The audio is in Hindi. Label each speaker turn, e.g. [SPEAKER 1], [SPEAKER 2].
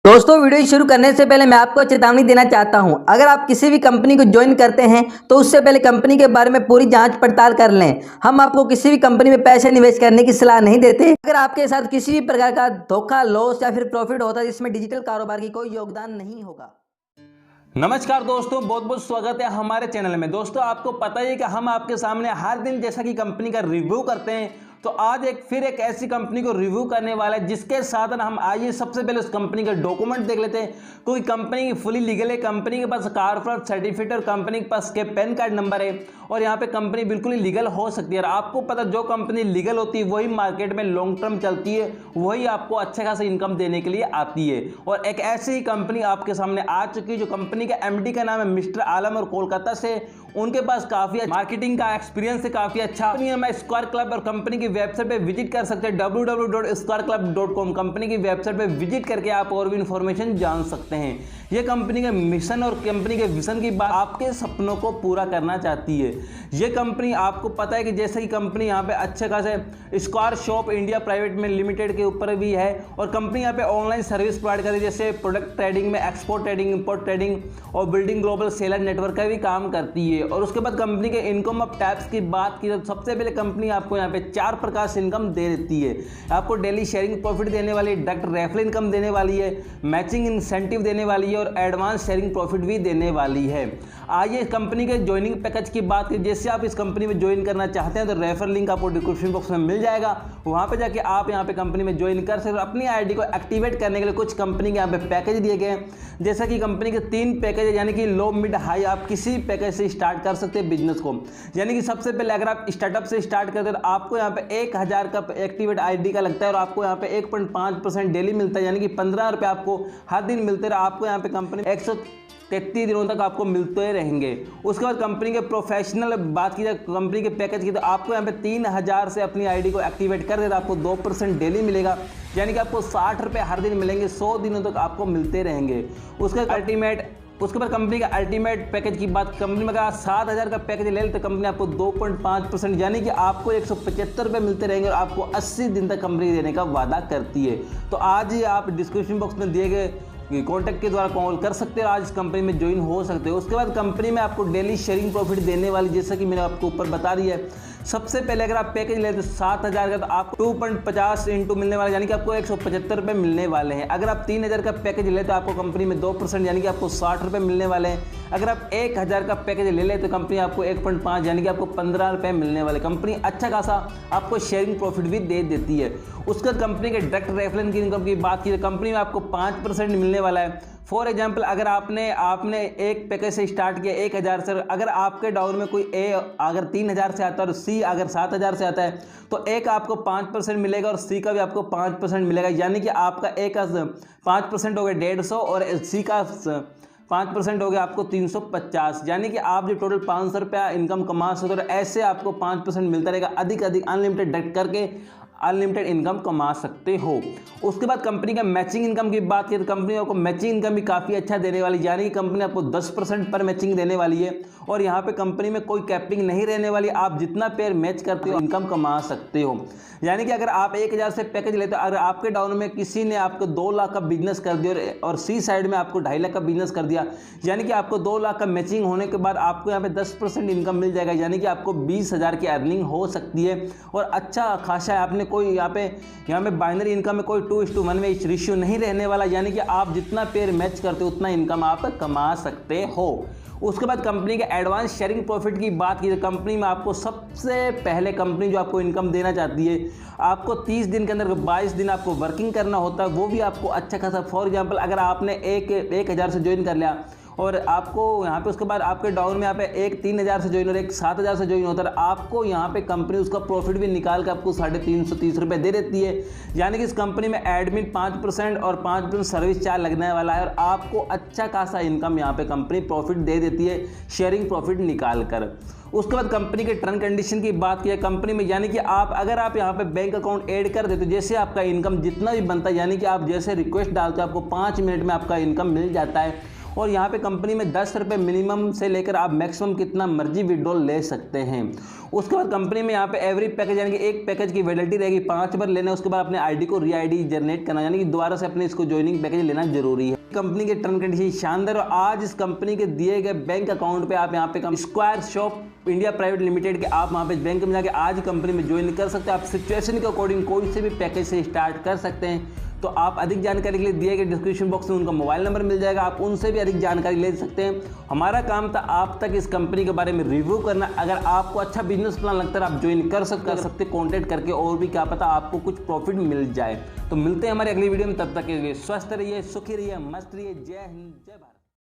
[SPEAKER 1] दोस्तों, वीडियो शुरू करने से पहले मैं आपको चेतावनी देना चाहता हूं। अगर आप किसी भी कंपनी को ज्वाइन करते हैं तो उससे पहले कंपनी के बारे में पूरी जांच पड़ताल कर लें। हम आपको किसी भी कंपनी में पैसे निवेश करने की सलाह नहीं देते। अगर आपके साथ किसी भी प्रकार का धोखा, लॉस या फिर प्रॉफिट होता है, इसमें डिजिटल कारोबार की कोई योगदान नहीं होगा।
[SPEAKER 2] नमस्कार दोस्तों, बहुत बहुत स्वागत है हमारे चैनल में। दोस्तों, आपको पता ही है कि हम आपके सामने हर दिन जैसा कि कंपनी का रिव्यू करते हैं, तो आज फिर एक ऐसी कंपनी को रिव्यू करने वाला है जिसके साथ हम आइए सबसे पहले उस कंपनी के डॉक्यूमेंट देख लेते हैं। क्योंकि कंपनी फुली लीगल है, कंपनी के पास कारपोरेट सर्टिफिकेट और कंपनी के पास के पैन कार्ड नंबर है और यहाँ पे कंपनी बिल्कुल ही लीगल हो सकती है। और आपको पता, जो कंपनी लीगल होती है वही मार्केट में लॉन्ग टर्म चलती है, वही आपको अच्छा खासा इनकम देने के लिए आती है। और एक ऐसी ही कंपनी आपके सामने आ चुकी है जो कंपनी का एमडी का नाम है मिस्टर आलम और कोलकाता से उनके पास काफी मार्केटिंग का एक्सपीरियंस है, काफी अच्छा। मैं स्क्वायर क्लब और कंपनी की वेबसाइट पे विजिट कर सकते हैं www.squareclub.com। कंपनी की वेबसाइट पे विजिट करके आप और भी इंफॉर्मेशन जान सकते हैं। ये कंपनी के मिशन और कंपनी के विजन की बात आपके सपनों को पूरा करना चाहती है। ये कंपनी, आपको पता है कि जैसे कि कंपनी यहाँ पे अच्छे खासे स्क्वायर शॉप इंडिया प्राइवेट में लिमिटेड के ऊपर भी है और कंपनी यहाँ पे ऑनलाइन सर्विस प्रोवाइड करती है, जैसे प्रोडक्ट ट्रेडिंग में एक्सपोर्ट ट्रेडिंग, इंपोर्ट ट्रेडिंग और बिल्डिंग ग्लोबल सेलर नेटवर्क का भी काम करती है। और उसके बाद कंपनी के इनकम ऑफ टैक्स की बात की तो सबसे पहले कंपनी आपको यहाँ पे 4 प्रकार से इनकम दे देती है। आपको डेली शेयरिंग प्रॉफिट देने वाली है, डायरेक्ट रेफरल इनकम देने वाली है, मैचिंग इंसेंटिव देने वाली है और एडवांस शेयरिंग प्रॉफिट भी देने वाली है। आइए कंपनी के ज्वाइनिंग पैकेज की बात करें। जैसे आप इस कंपनी में ज्वाइन करना चाहते हैं तो रेफरल लिंक आपको डिस्क्रिप्शन बॉक्स में मिल जाएगा, वहां पे जाके आप यहाँ पे कंपनी में ज्वाइन कर सकते हो। अपनी आईडी को एक्टिवेट करने के लिए कुछ कंपनी के यहाँ पे पैकेज दिए गए हैं, जैसा कि कंपनी के 3 पैकेज है, यानी कि लो, मिड, हाई। आप किसी पैकेज से स्टार्ट कर सकते हैं बिजनेस को। यानी कि सबसे पहले अगर आप स्टार्टअप से स्टार्ट करते हैं तो आपको यहाँ पे 1000 का एक्टिवेट आईडी का लगता है और आपको यहाँ पे 1.5% डेली मिलता है, यानी कि 15 रुपये आपको हर दिन मिलते रहे। आपको यहाँ पे कंपनी 133 दिनों तक आपको मिलते रहेंगे। उसके बाद कंपनी के प्रोफेशनल बात की जाए, कंपनी के पैकेज की, तो आपको यहाँ पे 3000 से अपनी आईडी को एक्टिवेट कर देता, आपको 2% डेली मिलेगा, यानी कि आपको 60 रुपये हर दिन मिलेंगे, 100 दिनों तक आपको मिलते रहेंगे। उसके बाद कंपनी का अल्टीमेट पैकेज की बात, कंपनी में अगर 7000 का पैकेज ले लेते कंपनी आपको 2.5%, यानी कि आपको 175 रुपये मिलते रहेंगे और आपको 80 दिन तक कंपनी देने का वादा करती है। तो आज ही आप डिस्क्रिप्शन बॉक्स में दिए गए कॉन्टैक्ट के द्वारा कॉल कर सकते हो, आज इस कंपनी में ज्वाइन हो सकते हो। उसके बाद कंपनी में आपको डेली शेयरिंग प्रॉफिट देने वाली, जैसा कि मैंने आपको ऊपर बता दिया है। सबसे पहले अगर आप पैकेज लेते 7000 का तो आपको 2.50 इंटू मिलने वाला, यानी कि आपको 175 रुपये मिलने वाले हैं। अगर आप 3000 का पैकेज लेते तो आपको कंपनी में 2%, यानी कि आपको 60 रुपये मिलने वाले हैं। अगर आप 1000 का पैकेज ले लेते तो कंपनी आपको 1.5, यानी कि आपको 15 रुपये मिलने वाले। कंपनी अच्छा खासा आपको शेयरिंग प्रॉफिट भी दे देती है। उसके बाद कंपनी के डायरेक्ट रेफरल की इनकम की बात की तो कंपनी में आपको 5% मिलने वाला है। फॉर एग्जाम्पल, अगर आपने एक पैकेज से स्टार्ट किया 1000 से, अगर आपके डाउन में कोई ए अगर 3000 से आता है और सी अगर 7000 से आता है तो एक आपको 5% मिलेगा और सी का भी आपको 5% मिलेगा, यानी कि आपका ए का 5% हो गया 150 और सी का 5% हो गया आपको 350, यानी कि आप जो टोटल 500 रुपया इनकम कमा सकते हो। ऐसे आपको 5% मिलता रहेगा, अधिक अनलिमिटेड डायरेक्ट करके अनलिमिटेड इनकम कमा सकते हो। उसके बाद कंपनी का मैचिंग इनकम की बात करें तो कंपनी आपको मैचिंग इनकम भी काफ़ी अच्छा देने वाली, यानी कि कंपनी आपको 10% पर मैचिंग देने वाली है और यहाँ पे कंपनी में कोई कैपिंग नहीं रहने वाली। आप जितना पेयर मैच करते हो इनकम कमा सकते हो। यानी कि अगर आप 1000 से पैकेज लेते हो, अगर आपके डाउन में किसी ने आपको 2 लाख का बिजनेस कर दिया और सी साइड में आपको 2.5 लाख का बिजनेस कर दिया, यानी कि आपको 2 लाख का मैचिंग होने के बाद आपको यहाँ पे 10% इनकम मिल जाएगा, यानी कि आपको 20,000 की अर्निंग हो सकती है। और अच्छा खासा है, आपने कोई यहाँ पे बाइनरी इनकम में कोई 2:1 में रेशियो नहीं रहने वाला, यानी कि आप जितना पेयर मैच करते हो उतना इनकम आप कमा सकते हो। उसके बाद कंपनी के एडवांस शेयरिंग प्रॉफिट की बात की तो कंपनी में आपको सबसे पहले कंपनी जो आपको इनकम देना चाहती है, आपको 30 दिन के अंदर 22 दिन आपको वर्किंग करना होता है, वो भी आपको अच्छा खासा। फॉर एग्जांपल, अगर आपने 1000 से ज्वाइन कर लिया और आपको यहाँ पे उसके बाद आपके डाउन में यहाँ पे एक 3000 से ज्वाइन और एक 7000 से ज्वाइन होता है, आपको यहाँ पे कंपनी उसका प्रॉफिट भी निकाल के आपको 330 रुपये दे देती है। यानी कि इस कंपनी में एडमिन 5% और 5% सर्विस चार्ज लगने वाला है और आपको अच्छा खासा इनकम यहाँ पे कंपनी प्रॉफिट दे देती है, शेयरिंग प्रॉफिट निकाल कर। उसके बाद कंपनी के टर्म कंडीशन की बात की है कंपनी में, यानी कि अगर आप यहाँ पे बैंक अकाउंट ऐड कर देते, जैसे आपका इनकम जितना भी बनता है, यानी कि आप जैसे रिक्वेस्ट डालते हो आपको 5 मिनट में आपका इनकम मिल जाता है और यहाँ पे कंपनी में 10 रुपये मिनिमम से लेकर आप मैक्सिमम कितना मर्जी विड्रॉल ले सकते हैं। उसके बाद कंपनी में यहाँ पे एवरी पैकेज यानी कि एक पैकेज की वैलिडिटी रहेगी 5 बार लेना, उसके बाद अपने आईडी को री आईडी जनरेट करना, यानी कि दोबारा से अपने इसको ज्वाइनिंग पैकेज लेना जरूरी है। कंपनी के टर्म कंडीशन शानदार। और आज इस कंपनी के दिए गए बैंक अकाउंट पे आप यहाँ पे square shop India private limited के आप वहाँ पे बैंक में जाके आज कंपनी में ज्वाइन कर सकते हैं। आप सिचुएशन के अकॉर्डिंग कोई से भी पैकेज से स्टार्ट कर सकते हैं। तो आप अधिक जानकारी के लिए दिए गए डिस्क्रिप्शन बॉक्स में उनका मोबाइल नंबर मिल जाएगा, आप उनसे भी अधिक जानकारी ले सकते हैं। हमारा काम था आप तक इस कंपनी के बारे में रिव्यू करना। अगर आपको अच्छा बिजनेस प्लान लगता है आप ज्वाइन कर सकते कॉन्टैक्ट करके, और भी क्या पता आपको कुछ प्रॉफिट मिल जाए। तो मिलते हैं हमारे अगली वीडियो में, तब तक के लिए स्वस्थ रहिए, सुखी रहिए, मस्त रहिए। जय हिंद, जय भारत।